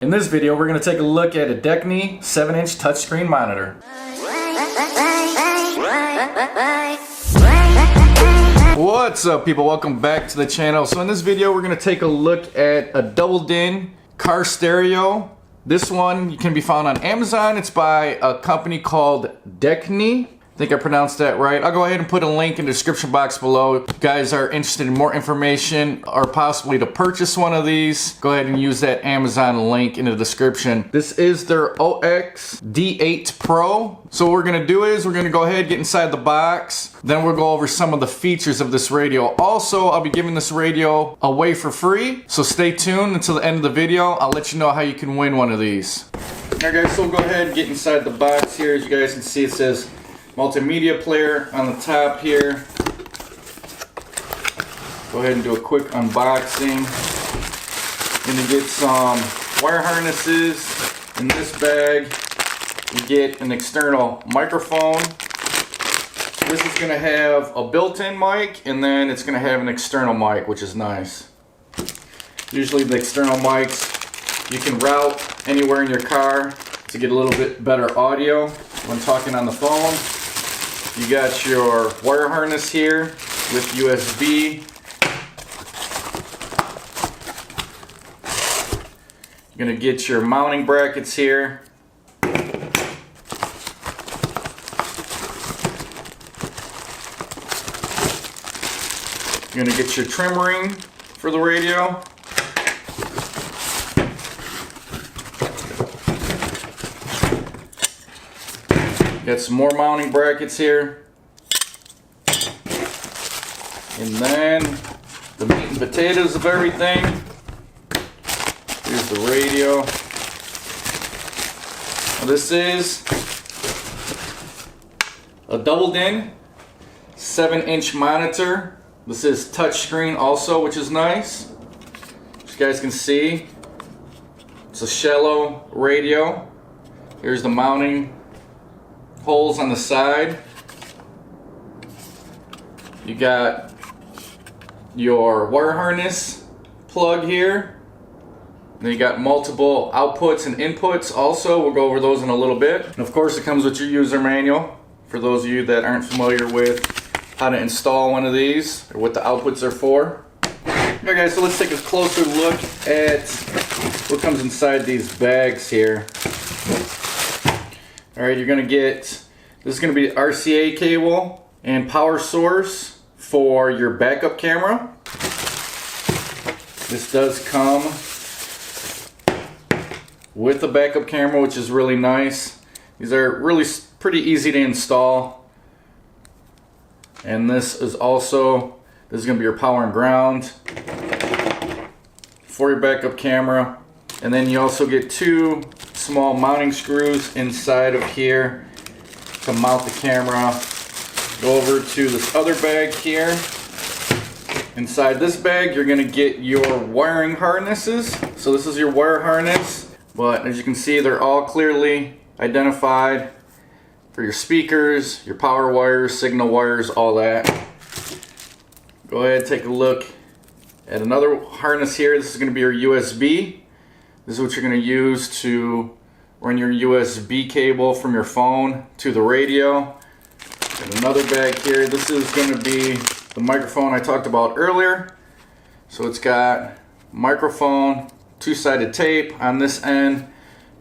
In this video, we're going to take a look at a Deknei 7-inch touchscreen monitor. What's up, people? Welcome back to the channel. So in this video, we're going to take a look at a double-din car stereo. This one can be found on Amazon. It's by a company called Deknei. I think I pronounced that right. I'll go ahead and put a link in the description box below. If you guys are interested in more information or possibly to purchase one of these, go ahead and use that Amazon link in the description. This is their OX D8 Pro. So what we're gonna do is we're gonna go ahead, get inside the box, then we'll go over some of the features of this radio. Also, I'll be giving this radio away for free, so stay tuned until the end of the video. I'll let you know how you can win one of these. Alright guys, so we'll go ahead and get inside the box here. As you guys can see, it says multimedia player on the top here. Go ahead and do a quick unboxing. Gonna get some wire harnesses. In this bag, you get an external microphone. This is gonna have a built-in mic, and then it's gonna have an external mic, which is nice. Usually the external mics you can route anywhere in your car to get a little bit better audio when talking on the phone. You got your wire harness here with USB. You're gonna get your mounting brackets here. You're gonna get your trim ring for the radio. Got some more mounting brackets here. And then the meat and potatoes of everything. Here's the radio. Now this is a double-din 7-inch monitor. This is touchscreen also, which is nice. As you guys can see, it's a shallow radio. Here's the mounting holes on the side. You got your wire harness plug here. Then you got multiple outputs and inputs also. We'll go over those in a little bit. And of course, it comes with your user manual for those of you that aren't familiar with how to install one of these or what the outputs are for. Okay guys, so let's take a closer look at what comes inside these bags here. Alright, you're going to get, this is going to be RCA cable and power source for your backup camera. This does come with a backup camera, which is really nice. These are really pretty easy to install. And this is also, this is going to be your power and ground for your backup camera. And then you also get two small mounting screws inside of here to mount the camera. Go over to this other bag here. Inside this bag, you're going to get your wiring harnesses. So this is your wire harness, but as you can see, they're all clearly identified for your speakers, your power wires, signal wires, all that. Go ahead, take a look at another harness here. This is going to be your USB. This is what you're going to use to run your USB cable from your phone to the radio. And another bag here. This is going to be the microphone I talked about earlier. So it's got microphone, two-sided tape on this end,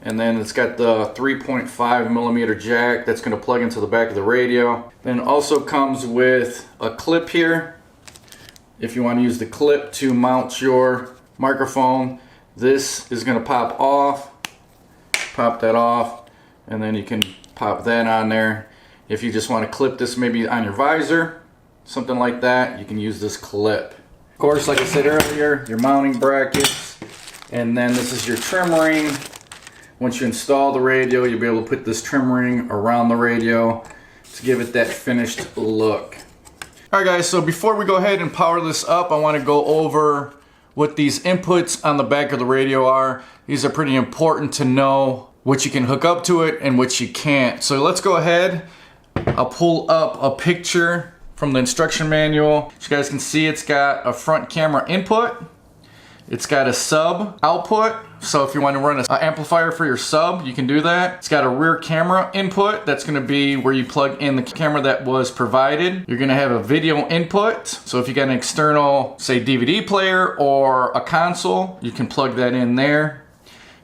and then it's got the 3.5 millimeter jack that's going to plug into the back of the radio. Then it also comes with a clip here. If you want to use the clip to mount your microphone, this is going to pop off. Pop that off, and then you can pop that on there. If you just want to clip this maybe on your visor, something like that, you can use this clip. Of course, like I said earlier, your mounting brackets, and then this is your trim ring. Once you install the radio, you'll be able to put this trim ring around the radio to give it that finished look. Alright guys, so before we go ahead and power this up, I want to go over what these inputs on the back of the radio are. These are pretty important to know what you can hook up to it and what you can't. So let's go ahead. I'll pull up a picture from the instruction manual. As you guys can see, it's got a front camera input. It's got a sub output, So if you want to run an amplifier for your sub, you can do that. It's got a rear camera input. That's going to be where you plug in the camera that was provided. You're going to have a video input. So if you got an external, say, DVD player or a console, you can plug that in there.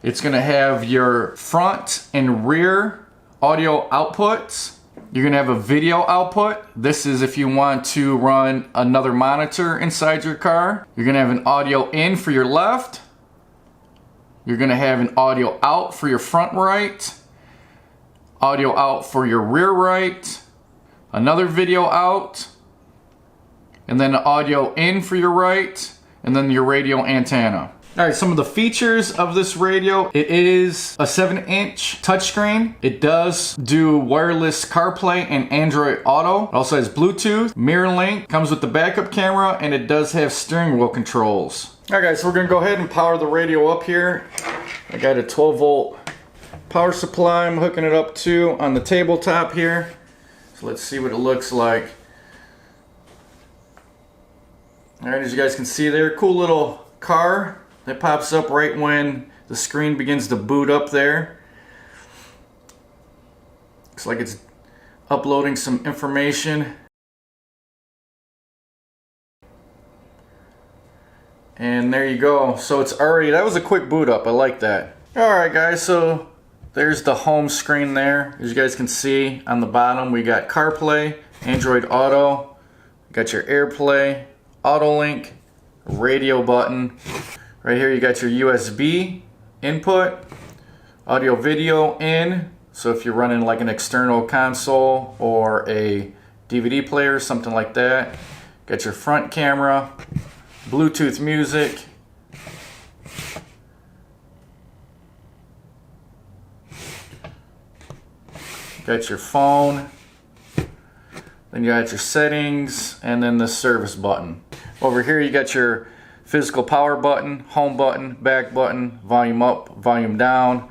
It's going to have your front and rear audio outputs. You're going to have a video output. This is if you want to run another monitor inside your car. You're going to have an audio in for your left. You're going to have an audio out for your front right, audio out for your rear right, another video out, and then audio in for your right, and then your radio antenna. All right, some of the features of this radio. It is a 7-inch touchscreen. It does do wireless CarPlay and Android Auto. It also has Bluetooth, mirror link, comes with the backup camera, and it does have steering wheel controls. All right guys, so we're gonna go ahead and power the radio up here. I got a 12-volt power supply I'm hooking it up to on the tabletop here. So let's see what it looks like. All right, as you guys can see there, cool little car that pops up right when the screen begins to boot up there. Looks like it's uploading some information. And there you go. So it's already, that was a quick boot up. I like that. Alright guys, so there's the home screen there. As you guys can see on the bottom, we got CarPlay, Android Auto, got your AirPlay, Auto Link, radio button. Right here you got your USB input, audio video in. So if you're running like an external console or a DVD player, something like that. Got your front camera, Bluetooth music, got your phone, then you got your settings, and then the service button. Over here you got your physical power button, home button, back button, volume up, volume down.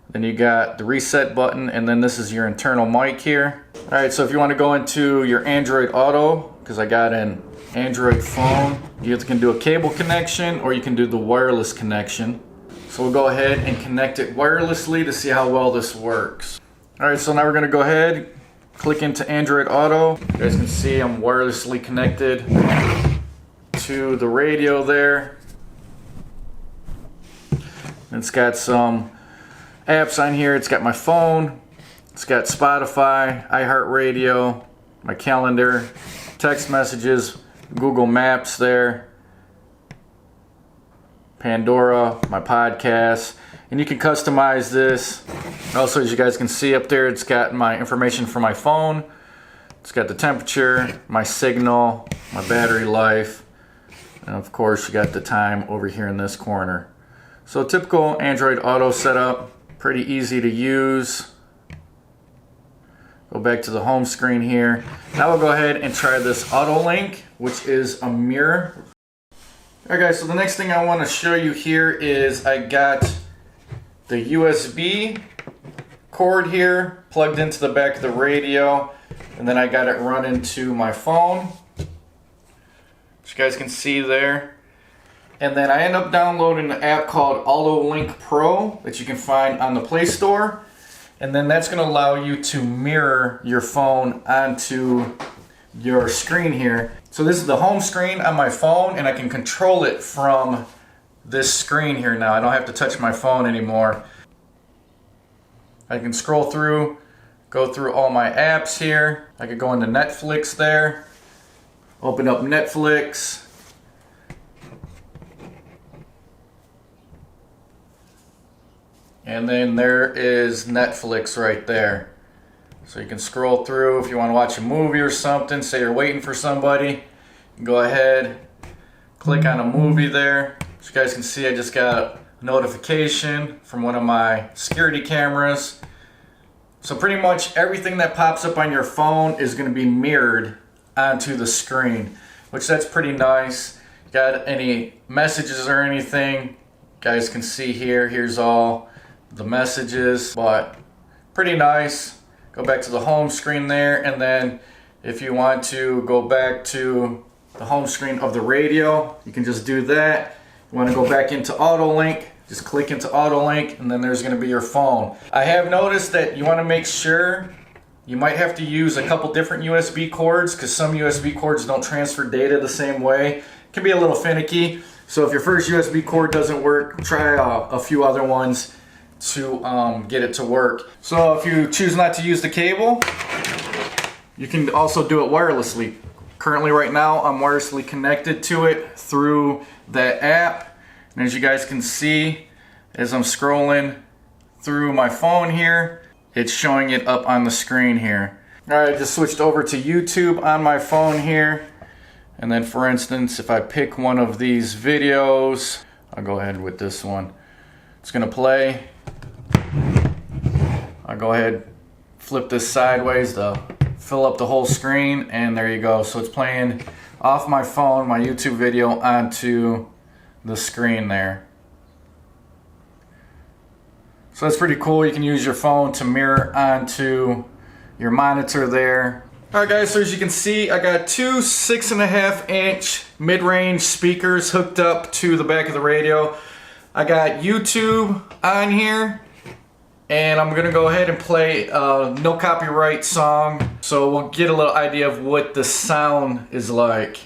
Then you got the reset button, and then this is your internal mic here. Alright, so if you want to go into your Android Auto, because I got an Android phone, you either can do a cable connection or you can do the wireless connection. So we'll go ahead and connect it wirelessly to see how well this works. Alright, so now we're going to go ahead, click into Android Auto. You guys can see I'm wirelessly connected to the radio there. It's got some apps on here. It's got my phone, it's got Spotify, iHeartRadio, my calendar, text messages, Google Maps there, Pandora, my podcast, and you can customize this. Also, as you guys can see up there, it's got my information for my phone, it's got the temperature, my signal, my battery life, and of course you got the time over here in this corner. So typical Android Auto setup, pretty easy to use. Go back to the home screen here. Now we'll go ahead and try this Auto Link, which is a mirror. Alright guys, so the next thing I want to show you here is I got the USB cord here plugged into the back of the radio, and then I got it run into my phone, as you guys can see there. And then I end up downloading an app called Auto Link Pro that you can find on the Play Store. And then that's going to allow you to mirror your phone onto your screen here. So this is the home screen on my phone, and I can control it from this screen here now. I don't have to touch my phone anymore. I can scroll through, go through all my apps here. I could go into Netflix there, open up Netflix. And then there is Netflix right there. So you can scroll through if you want to watch a movie or something, say you're waiting for somebody. You can go ahead, click on a movie there. As you guys can see, I just got a notification from one of my security cameras. So pretty much everything that pops up on your phone is going to be mirrored onto the screen, which that's pretty nice. Got any messages or anything, you guys can see here. Here's all the messages, but pretty nice. Go back to the home screen there, and then if you want to go back to the home screen of the radio, you can just do that. You want to go back into Auto Link, Just click into auto link and then there's going to be your phone. I have noticed that you want to make sure you might have to use a couple different USB cords because some USB cords don't transfer data the same way. It can be a little finicky. So if your first USB cord doesn't work, try a few other ones to get it to work. So if you choose not to use the cable, you can also do it wirelessly. Currently right now I'm wirelessly connected to it through that app. And as you guys can see, as I'm scrolling through my phone here, it's showing it up on the screen here. Alright, I just switched over to YouTube on my phone here. And then for instance, if I pick one of these videos, I'll go ahead with this one. It's gonna play. I'll go ahead, flip this sideways to fill up the whole screen, and there you go. So it's playing off my phone, my YouTube video onto the screen there. So that's pretty cool. You can use your phone to mirror onto your monitor there. Alright guys, so as you can see, I got two 6.5-inch mid-range speakers hooked up to the back of the radio. I got YouTube on here, and I'm gonna go ahead and play a no copyright song, so we'll get a little idea of what the sound is like.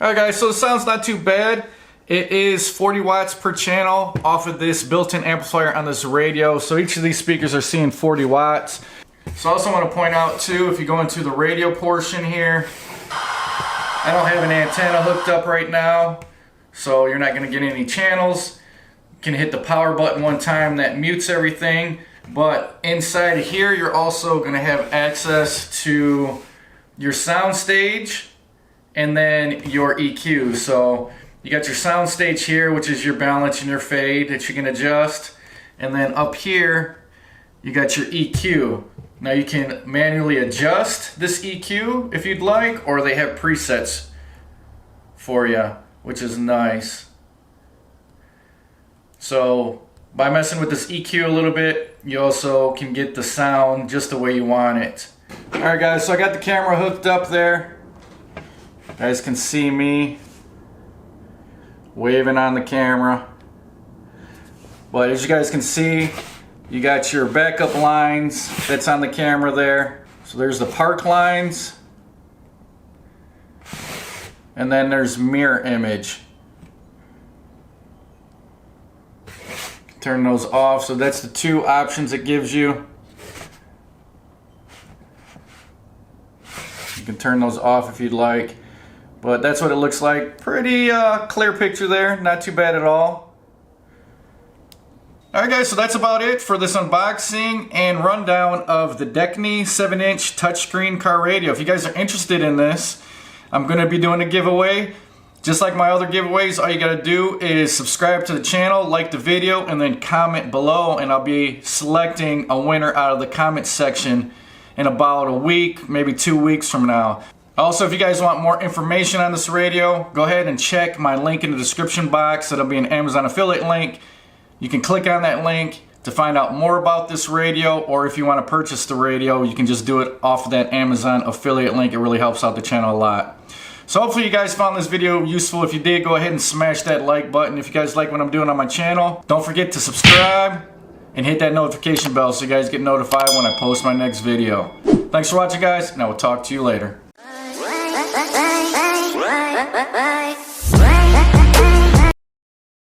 Alright guys, so the sound's not too bad. It is 40 watts per channel off of this built-in amplifier on this radio. So each of these speakers are seeing 40 watts. So I also want to point out too, if you go into the radio portion here, I don't have an antenna hooked up right now, so you're not going to get any channels. You can hit the power button one time, that mutes everything. But inside of here, you're also going to have access to your sound stage and then your EQ. So you got your sound stage here, which is your balance and your fade that you can adjust. And then up here, you got your EQ. Now you can manually adjust this EQ if you'd like, or they have presets for you, which is nice. So by messing with this EQ a little bit, you also can get the sound just the way you want it. Alright guys, so I got the camera hooked up there. You guys can see me waving on the camera. But as you guys can see, you got your backup lines that's on the camera there. So there's the park lines. And then there's mirror image. Turn those off. So that's the two options it gives you. You can turn those off if you'd like. But that's what it looks like. Pretty clear picture there. Not too bad at all. Alright guys, so that's about it for this unboxing and rundown of the Deknei 7-inch touchscreen car radio. If you guys are interested in this, I'm going to be doing a giveaway. Just like my other giveaways, all you got to do is subscribe to the channel, like the video, and then comment below, and I'll be selecting a winner out of the comment section in about a week, maybe 2 weeks from now. Also, if you guys want more information on this radio, go ahead and check my link in the description box. It'll be an Amazon affiliate link. You can click on that link to find out more about this radio, or if you want to purchase the radio, you can just do it off of that Amazon affiliate link. It really helps out the channel a lot. So hopefully you guys found this video useful. If you did, go ahead and smash that like button. If you guys like what I'm doing on my channel, don't forget to subscribe and hit that notification bell so you guys get notified when I post my next video. Thanks for watching guys, and I will talk to you later. Bye.